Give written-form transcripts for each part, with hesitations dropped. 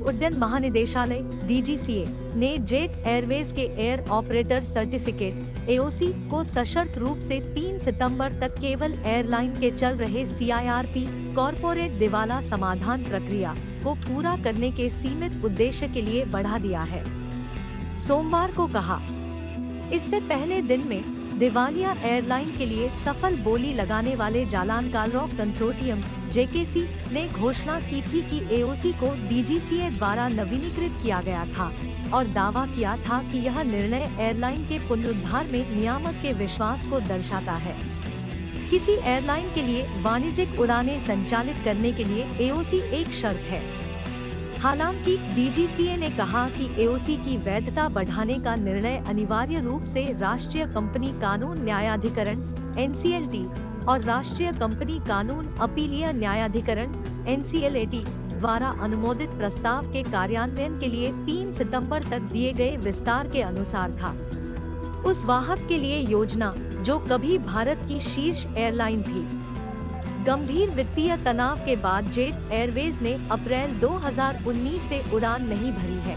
उड्डयन महानिदेशालय (DGCA) ने जेट एयरवेज के एयर ऑपरेटर सर्टिफिकेट (AOC) को सशर्त रूप से 3 सितंबर तक केवल एयरलाइन के चल रहे CIRP कॉर्पोरेट दिवाला समाधान प्रक्रिया को पूरा करने के सीमित उद्देश्य के लिए बढ़ा दिया है। सोमवार को कहा, इससे पहले दिन में दिवालिया एयरलाइन के लिए सफल बोली लगाने वाले जालान कालरॉक कंसोर्टियम (JKC) ने घोषणा की थी कि AOC को DGCA द्वारा नवीनीकृत किया गया था और दावा किया था कि यह निर्णय एयरलाइन के पुनरुद्धार में नियामक के विश्वास को दर्शाता है। किसी एयरलाइन के लिए वाणिज्यिक उड़ानें संचालित करने के लिए AOC एक शर्त है। हालांकि DGCA ने कहा कि AOC की वैधता बढ़ाने का निर्णय अनिवार्य रूप से राष्ट्रीय कंपनी कानून न्यायाधिकरण (NCLT) और राष्ट्रीय कंपनी कानून अपीलीय न्यायाधिकरण (NCLAT) द्वारा अनुमोदित प्रस्ताव के कार्यान्वयन के लिए 3 सितंबर तक दिए गए विस्तार के अनुसार था। उस वाहक के लिए योजना, जो कभी भारत की शीर्ष एयरलाइन थी। गंभीर वित्तीय तनाव के बाद जेट एयरवेज ने अप्रैल 2019 से उड़ान नहीं भरी है।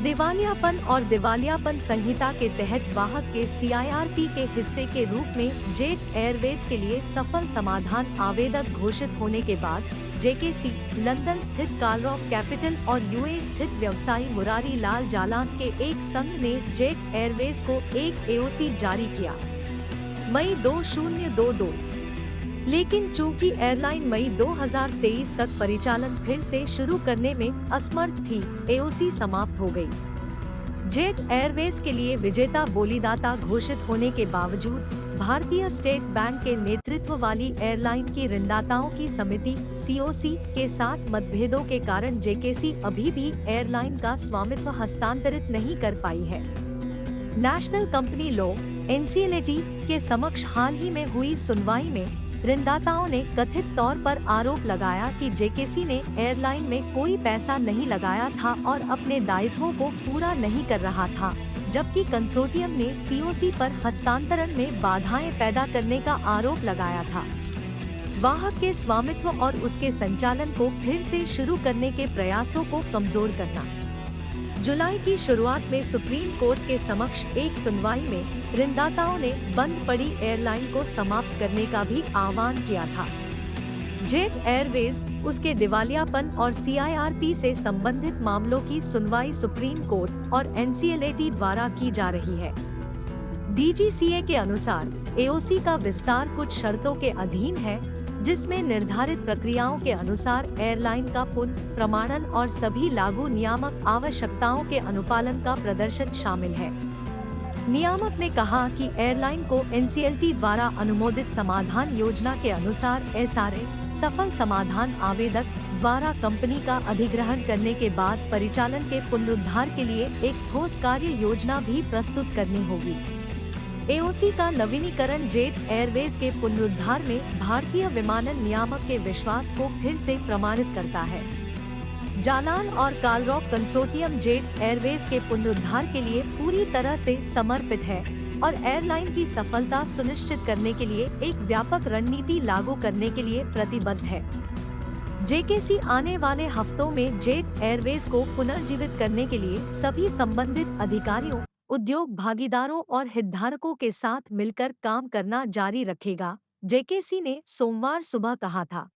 दिवालियापन और दिवालियापन संहिता के तहत वाहक के CIRP के हिस्से के रूप में जेट एयरवेज के लिए सफल समाधान आवेदक घोषित होने के बाद JKC, लंदन स्थित कालरॉक कैपिटल और UAE स्थित व्यवसायी मुरारी लाल जालान के एक संघ ने जेट एयरवेज को एक AOC जारी किया, मई 2022। लेकिन चूंकि एयरलाइन मई 2023 तक परिचालन फिर से शुरू करने में असमर्थ थी, AOC समाप्त हो गई। जेट एयरवेज के लिए विजेता बोलीदाता घोषित होने के बावजूद भारतीय स्टेट बैंक के नेतृत्व वाली एयरलाइन की ऋणदाताओं की समिति (COC) के साथ मतभेदों के कारण JKC अभी भी एयरलाइन का स्वामित्व हस्तांतरित नहीं कर पाई है। नेशनल कंपनी लॉ (NCLAT) के समक्ष हाल ही में हुई सुनवाई में ऋणदाताओं ने कथित तौर पर आरोप लगाया कि JKC ने एयरलाइन में कोई पैसा नहीं लगाया था और अपने दायित्वों को पूरा नहीं कर रहा था, जबकि कंसोर्टियम ने COC पर हस्तांतरण में बाधाएं पैदा करने का आरोप लगाया था। वाहक के स्वामित्व और उसके संचालन को फिर से शुरू करने के प्रयासों को कमजोर करना। जुलाई की शुरुआत में सुप्रीम कोर्ट के समक्ष एक सुनवाई में ऋणदाताओं ने बंद पड़ी एयरलाइन को समाप्त करने का भी आह्वान किया था। जेट एयरवेज, उसके दिवालियापन और CIRP से संबंधित मामलों की सुनवाई सुप्रीम कोर्ट और NCLAT द्वारा की जा रही है। DGCA के अनुसार AOC का विस्तार कुछ शर्तों के अधीन है, जिसमें निर्धारित प्रक्रियाओं के अनुसार एयरलाइन का पुनः प्रमाणन और सभी लागू नियामक आवश्यकताओं के अनुपालन का प्रदर्शन शामिल है। नियामक ने कहा कि एयरलाइन को NCLT द्वारा अनुमोदित समाधान योजना के अनुसार SRA सफल समाधान आवेदक द्वारा कंपनी का अधिग्रहण करने के बाद परिचालन के पुनरुद्धार के लिए एक ठोस कार्य योजना भी प्रस्तुत करनी होगी। AOC का नवीनीकरण जेट एयरवेज के पुनरुद्धार में भारतीय विमानन नियामक के विश्वास को फिर से प्रमाणित करता है। जालान और कालरॉक कंसोर्टियम जेट एयरवेज के पुनरुद्धार के लिए पूरी तरह से समर्पित है और एयरलाइन की सफलता सुनिश्चित करने के लिए एक व्यापक रणनीति लागू करने के लिए प्रतिबद्ध है। JKC आने वाले हफ्तों में जेट एयरवेज को पुनर्जीवित करने के लिए सभी संबंधित अधिकारियों, उद्योग भागीदारों और हितधारकों के साथ मिलकर काम करना जारी रखेगा, JKC ने सोमवार सुबह कहा था।